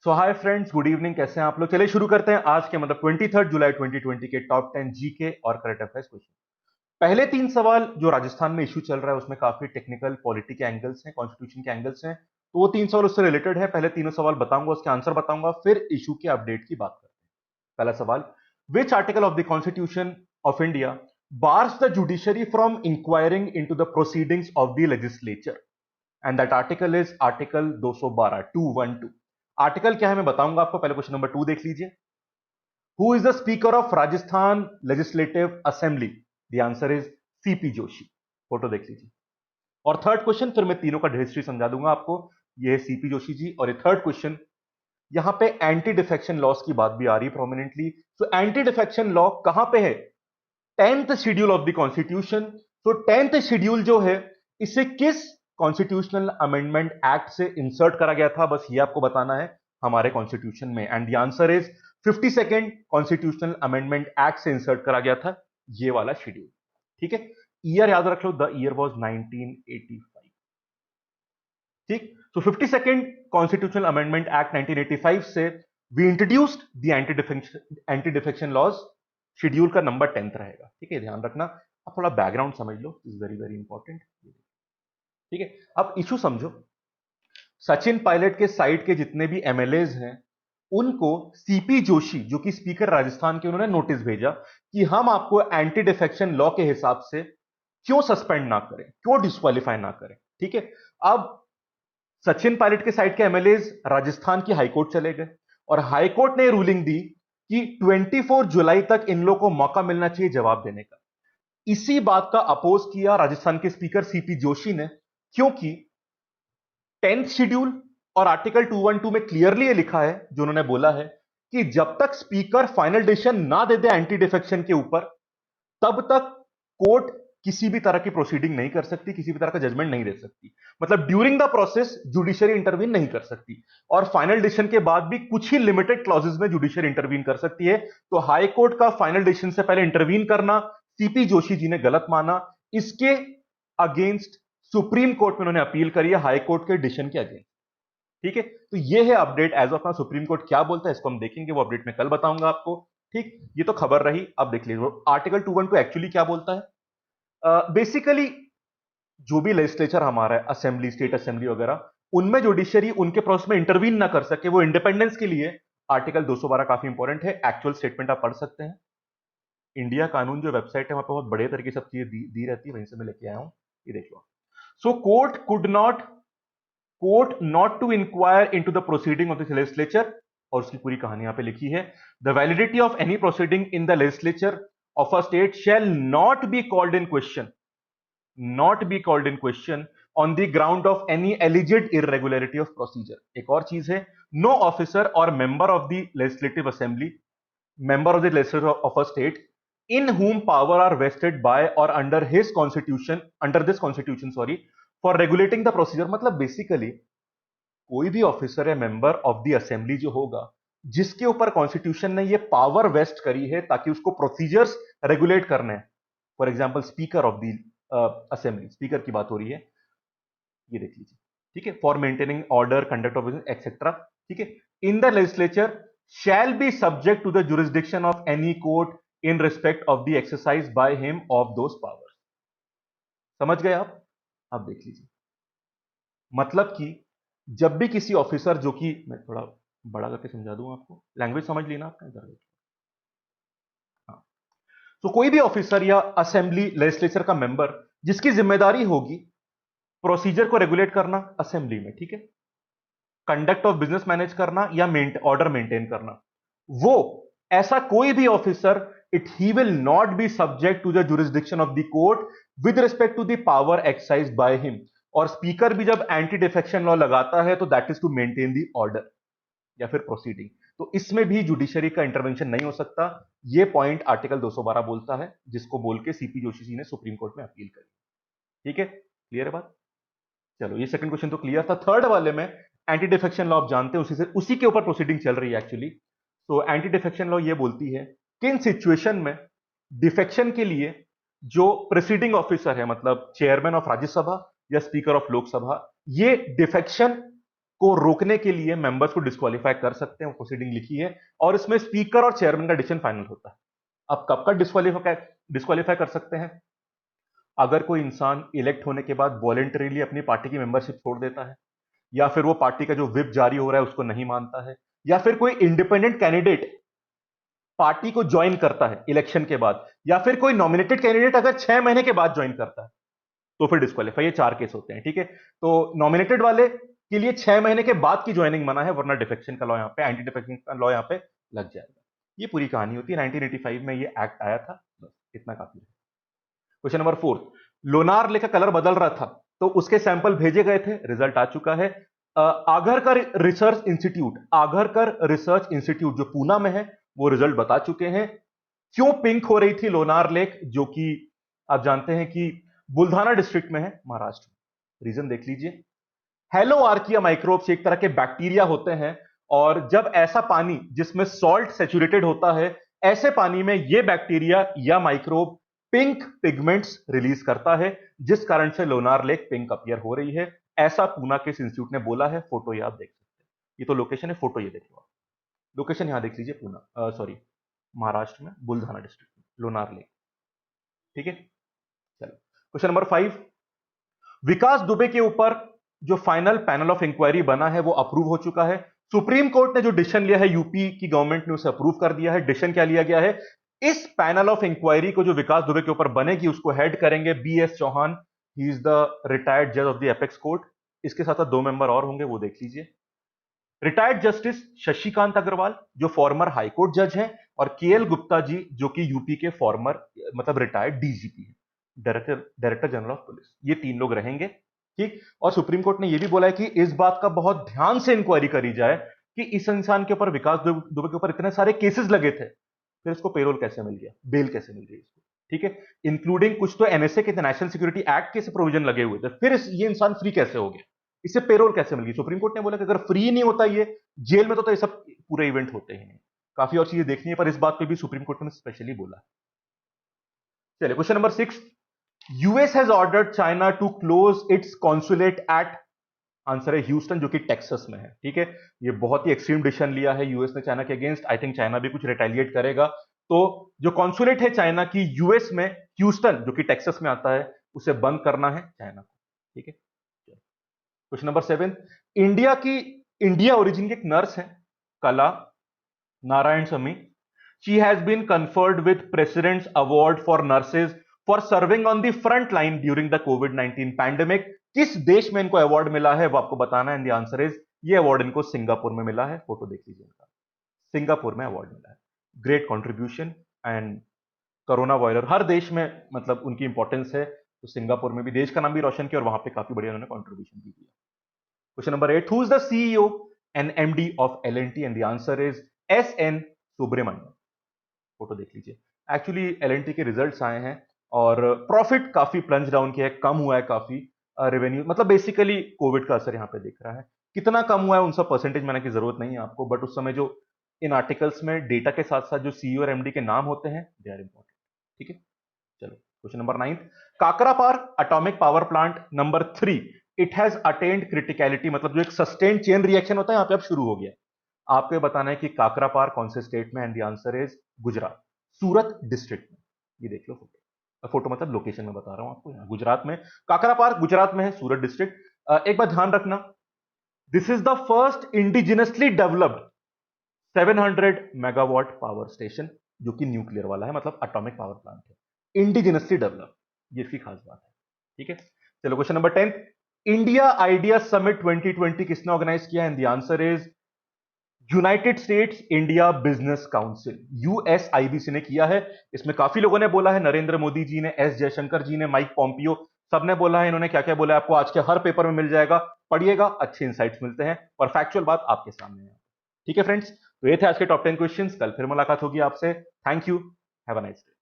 सो hi friends, good evening. कैसे हैं आप लोग? चलिए शुरू करते हैं आज के 23 जुलाई 2020 के टॉप 10 जीके और करंट अफेयर्स क्वेश्चन। पहले तीन सवाल जो राजस्थान में इशू चल रहा है उसमें काफी टेक्निकल पॉलिटी के एंगल्स हैं, कॉन्स्टिट्यूशन के एंगल्स हैं, तो वो तीन सवाल उससे रिलेटेड है। पहले तीनों सवाल बताऊंगा, उसके आंसर बताऊंगा, फिर इशू के अपडेट की बात करते हैं। पहला सवाल, which article of the constitution of India bars the judiciary from enquiring into the proceedings of the legislature? And that article is article 212 212। Article क्या है मैं बताऊंगा आपको, पहले क्वेश्चन नंबर 2 देख लीजिए। Who is the speaker of Rajasthan legislative assembly? The answer is CP Joshi. Photo देख लीजिए। और थर्ड क्वेश्चन, फिर मैं तीनों का हिस्ट्री समझा दूंगा आपको। ये है सीपी जोशी जी। और ये थर्ड क्वेश्चन, यहां पे एंटी डिफेक्शन लॉस की बात भी आ रही है प्रोमिनेंटली। तो एंटी डिफेक्शन लॉ कहां पे है? 10th schedule of the constitution. तो 10th शेड्यूल जो है, इसे किस कॉन्स्टिट्यूशनल अमेंडमेंट एक्ट से इंसर्ट करा गया था, बस ये आपको बताना है हमारे कॉन्स्टिट्यूशन में। And the answer is 52nd constitutional amendment act से इंसर्ट करा गया था ये वाला शेड्यूल। ठीक है, ईयर याद रख लो, द ईयर वाज 1985। ठीक, तो 52nd कॉन्स्टिट्यूशनल अमेंडमेंट एक्ट 1985 से we introduced the anti defection laws. Schedule का नंबर 10th रहेगा। ठीक है, ध्यान रखना। अब थोड़ा बैकग्राउंड समझ लो, इज वेरी वेरी इंपॉर्टेंट। ठीक है, अब इशू समझो। सचिन पायलट के साइड के जितने भी एमएलएज हैं, उनको सीपी जोशी जो कि स्पीकर राजस्थान के, उन्होंने नोटिस भेजा कि हम आपको एंटी डिफेक्शन लॉ के हिसाब से क्यों सस्पेंड ना करें, क्यों डिस्क्वालीफाई ना करें। ठीक है, अब सचिन पायलट के साइड के एमएलएज राजस्थान की हाईकोर्ट चले गए और हाईकोर्ट ने रूलिंग दी कि 24 जुलाई तक इन लोगों को मौका मिलना चाहिए जवाब देने का। इसी बात का अपोज किया राजस्थान के स्पीकर सीपी जोशी ने, क्योंकि 10th शेड्यूल और आर्टिकल 212 में क्लियरली ये लिखा है, जो उन्होंने बोला है कि जब तक स्पीकर फाइनल डिसीजन ना दे दे एंटी डिफेक्शन के ऊपर, तब तक कोर्ट किसी भी तरह की प्रोसीडिंग नहीं कर सकती, किसी भी तरह का जजमेंट नहीं दे सकती। मतलब during the process judiciary intervene नहीं कर सकती, और फाइनल डिसीजन के बाद भी कुछ ही लिमिटेड क्लॉजेस में जुडिशरी इंटरवीन कर सकती है। तो हाई कोर्ट का फाइनल डिसीजन से पहले इंटरवीन करना सीपी जोशी जी ने गलत माना। इसके अगेंस्ट सुप्रीम कोर्ट में उन्होंने अपील करी है, हाई कोर्ट के डिसीजन के अगेंस्ट। ठीक है, तो ये है update as of now. Supreme court क्या बोलता है इसको हम देखेंगे, वो अपडेट में कल बताऊंगा आपको। ठीक, ये तो खबर रही। अब देख लीजिए आर्टिकल 212 एक्चुअली क्या बोलता है। बेसिकली जो भी लेजिस्लेचर हमारा है, असेंबली, स्टेट असेंबली वगैरह, उनमें जुडिशरी उनके प्रोसेस में इंटरवीन ना कर सके, वो इंडिपेंडेंस के लिए आर्टिकल 212 काफी इंपॉर्टेंट है। एक्चुअल स्टेटमेंट आप पढ़ सकते हैं। इंडिया कानून जो वेबसाइट है वहां पर बहुत बड़े तरीके से सब चीजें दी रहती है, वहीं से मैं लेके आया हूं, ये देख लो। So court not to inquire into the proceeding of the legislature, और उसकी पूरी कहानी यहां पे लिखी है। The validity of any proceeding in the legislature of a state shall not be called in question, not be called in question on the ground of any alleged irregularity of procedure. एक और चीज है, no officer or member of the legislative assembly, member of the legislature of a state in whom power are vested by or under his constitution, under this constitution sorry, for regulating the procedure। मतलब basically कोई भी officer या member of the assembly जो होगा, जिसके ऊपर constitution ने ये पावर वेस्ट करी है ताकि उसको प्रोसीजर्स रेगुलेट करने हैं, for example speaker of the assembly, speaker की बात हो रही है, ये देख लीजिए। ठीक है, for maintaining order, conduct of business etcetera. ठीक है, in the legislature shall be subject to the jurisdiction of any court in respect of the exercise by him of those powers. समझ गए आप? अब देख लीजिए, मतलब कि जब भी किसी ऑफिसर, जो कि मैं थोड़ा बड़ा करके समझा दूं आपको, लैंग्वेज समझ लेना आपका इधर। हाँ, तो कोई भी ऑफिसर या असेंबली लेजिस्लेचर का मेंबर जिसकी जिम्मेदारी होगी प्रोसीजर को रेगुलेट करना असेंबली में, ठीक है, कंडक्ट ऑफ बिजनेस मैनेज करना या ऑर्डर मेंटेन करना, वो ऐसा कोई भी officer, it he will not be subject to the jurisdiction of the court with respect to the power exercise by him. और स्पीकर भी जब एंटी डिफेक्शन लॉ लगाता है तो that is to maintain the order या फिर proceeding, तो इसमें भी जुडिशरी का इंटरवेंशन नहीं हो सकता। यह पॉइंट आर्टिकल 212 बोलता है, जिसको बोल के सीपी जोशी जी ने सुप्रीम कोर्ट में अपील करी। ठीक है, क्लियर है बात? चलो, ये सेकंड क्वेश्चन तो क्लियर था। थर्ड वाले में एंटी डिफेक्शन लॉ आप जानते हैं, उसी के ऊपर प्रोसीडिंग चल रही है एक्चुअली। तो एंटी डिफेक्शन लॉ ये बोलती है कि इन सिचुएशन में डिफेक्शन के लिए जो प्रेसिडिंग ऑफिसर है, मतलब चेयरमैन ऑफ राज्यसभा या स्पीकर ऑफ लोकसभा, ये डिफेक्शन को रोकने के लिए मेंबर्स को डिस्क्वालीफाई कर सकते हैं, वो प्रोसीडिंग लिखी है, और इसमें स्पीकर और चेयरमैन का डिसीजन फाइनल होता है। अब कब का डिस्क्वालीफाई कर सकते हैं? अगर कोई इंसान इलेक्ट होने के बाद वॉलेंटरीली अपनी पार्टी की मेंबरशिप छोड़ देता है, या फिर वो पार्टी का जो विप जारी हो रहा है उसको नहीं मानता है, या फिर कोई इंडिपेंडेंट कैंडिडेट पार्टी को ज्वाइन करता है इलेक्शन के बाद, या फिर कोई नॉमिनेटेड कैंडिडेट अगर 6 महीने के बाद ज्वाइन करता है, तो फिर डिस्क्वालीफाई। ये 4 केस होते हैं, ठीक है। तो नॉमिनेटेड वाले के लिए 6 महीने के बाद की ज्वाइनिंग मना है, वरना डिफेक्शन का लॉ यहां पे, एंटी डिफेक्शन का लॉ यहां पे लग जाएगा। ये पूरी कहानी होती है। 1985 में ये एक्ट आया था, बस इतना काफी है। क्वेश्चन नंबर 4, लोनार लेक का कलर बदल रहा था, तो उसके सैंपल भेजे गए थे, रिजल्ट आ चुका है। आगरकर रिसर्च इंस्टीट्यूट जो पूना में है, वो रिजल्ट बता चुके हैं क्यों पिंक हो रही थी लोनार लेक, जो कि आप जानते हैं कि बुल्धाना डिस्ट्रिक्ट में है, महाराष्ट्र में। रीजन देख लीजिए। हेलो आर्किया माइक्रोब्स एक तरह के बैक्टीरिया होते हैं, और जब ऐसा पानी जिसमें सॉल्ट सैचुरेटेड होता है, ऐसे पानी में ये बैक्टीरिया या माइक्रोब पिंक पिगमेंट्स रिलीज करता है, जिस कारण से लोनार लेक पिंक अपीयर हो रही है। ऐसा पूना के इंस्टीट्यूट ने बोला है। फोटो ये आप देख सकते हैं, ये तो लोकेशन है, फोटो ये देख लो आप। लोकेशन यहां देख लीजिए, पूना सॉरी महाराष्ट्र में बुल्धाना डिस्ट्रिक्ट में लोनार लेक, ठीक है। चलो क्वेश्चन नंबर 5, विकास दुबे के ऊपर जो फाइनल पैनल ऑफ इंक्वायरी बना है वो अप्रूव हो चुका है। सुप्रीम कोर्ट ने जो डिसीजन लिया है, यूपी की गवर्नमेंट ने उसे अप्रूव कर दिया है। डिसीजन क्या लिया गया है? इस पैनल ऑफ इंक्वायरी को जो विकास दुबे के ऊपर बनेगी, उसको हेड करेंगे BS Chauhan. He is the retired जज ऑफ द एपेक्स कोर्ट। इसके साथ साथ 2 मेंबर और होंगे, वो देख लीजिए। रिटायर्ड जस्टिस शशिकांत अग्रवाल जो फॉर्मर हाईकोर्ट जज हैं, और KL गुप्ता जी जो कि यूपी के फॉर्मर मतलब रिटायर्ड DGP हैं, डायरेक्टर जनरल ऑफ पुलिस। ये 3 लोग रहेंगे, ठीक। और सुप्रीम कोर्ट ने यह भी बोला है कि इस बात का बहुत ध्यान से इंक्वायरी करी जाए कि इस इंसान के ऊपर, विकास दुबे के ऊपर इतने सारे केसेस लगे थे, फिर इसको पेरोल कैसे मिल गया, बेल कैसे मिल गई इसको, ठीक है। इंक्लूडिंग कुछ तो NSA के, नेशनल सिक्योरिटी एक्ट के प्रोविजन लगे हुए थे, फिर ये इंसान फ्री कैसे हो गया, इससे पेरोल कैसे मिल गई। सुप्रीम कोर्ट ने बोला कि अगर फ्री नहीं होता ये, जेल में तो ये सब पूरे इवेंट होते ही नहीं। काफी और चीजें देखनी है, पर इस बात पे भी सुप्रीम कोर्ट ने स्पेशली बोला। चलिए question number 6, US has ordered China to close its consulate at, answer है ह्यूस्टन, जो कि टेक्सास में है, ठीक है। ये बहुत ही एक्सट्रीम डिसीजन लिया है यूएस ने चाइना के अगेंस्ट। आई थिंक चाइना भी कुछ रिटेलिएट करेगा। तो जो कॉन्सुलेट है चाइना की यूएस में, ह्यूस्टन जो कि टेक्सास में आता है, उसे बंद करना है चाइना को, ठीक है। क्वेश्चन नंबर 7, इंडिया ओरिजिन की एक नर्स है, Kala Narayan Sami. She has been conferred with president's award for nurses for serving on the front line during the कोविड-19 पैंडेमिक। किस देश में इनको अवार्ड मिला है वो आपको बताना है। एंड द आंसर इज, ये अवार्ड इनको सिंगापुर में मिला है। फोटो देख लीजिए इनका, सिंगापुर में अवार्ड मिला है। Great contribution and corona virus, हर देश में मतलब उनकी इंपॉर्टेंस है, तो सिंगापुर में भी देश का नाम भी रोशन किया और वहां पे काफी बढ़िया उन्होंने कंट्रीब्यूशन भी दिया। Question number 8, who is the CEO and MD ऑफ L&T? And the answer is SN Subrahmanyan. Photo देख लीजिए। एक्चुअली L&T के रिजल्ट्स आए हैं और प्रॉफिट काफी प्लंज डाउन किया है, कम हुआ है काफी रेवेन्यू, मतलब बेसिकली कोविड का असर यहां पे दिख रहा है। कितना कम हुआ है उन सब परसेंटेज मैंने की जरूरत नहीं है आपको, बट उस समय जो इन आर्टिकल्स में डेटा के साथ साथ जो CEO और MD के नाम होते हैं, दे आर इंपॉर्टेंट, ठीक है। चलो question number 9, Kakrapar atomic power plant number 3, it has attend criticality, मतलब जो एक सस्टेन्ड चेन रिएक्शन होता है यहां पे अब शुरू हो गया। आपको बताना है कि काकरापार कौन से स्टेट में, and the answer is Gujarat, Surat district में। ये देख लो फोटो, फोटो मतलब लोकेशन में बता रहा हूं आपको, यहाँ गुजरात में, काकरापार गुजरात में है, सूरत डिस्ट्रिक्ट। एक बात ध्यान रखना, this is the first indigenously developed 700 megawatt power station, जो कि न्यूक्लियर वाला है, मतलब एटॉमिक पावर प्लांट है, इंडिजिनसली डेवलप, ये इसकी खास बात है, ठीक है। चलो question number 10, India idea summit 2020 किसने ऑर्गेनाइज किया है? And the answer is United states India business council, USIBC ने किया है। इसमें काफी लोगों ने बोला है, नरेंद्र मोदी जी ने, S जयशंकर जी ने, माइक पॉम्पियो, सबने बोला है। इन्होंने क्या क्या बोला है आपको आज के हर पेपर में मिल जाएगा, पढ़िएगा, अच्छे इंसाइट्स मिलते हैं और फैक्चुअल बात आपके सामने है, ठीक है फ्रेंड्स। तो ये थे आज के टॉप 10 क्वेश्चंस। कल फिर मुलाकात होगी आपसे। Thank you, have a nice day.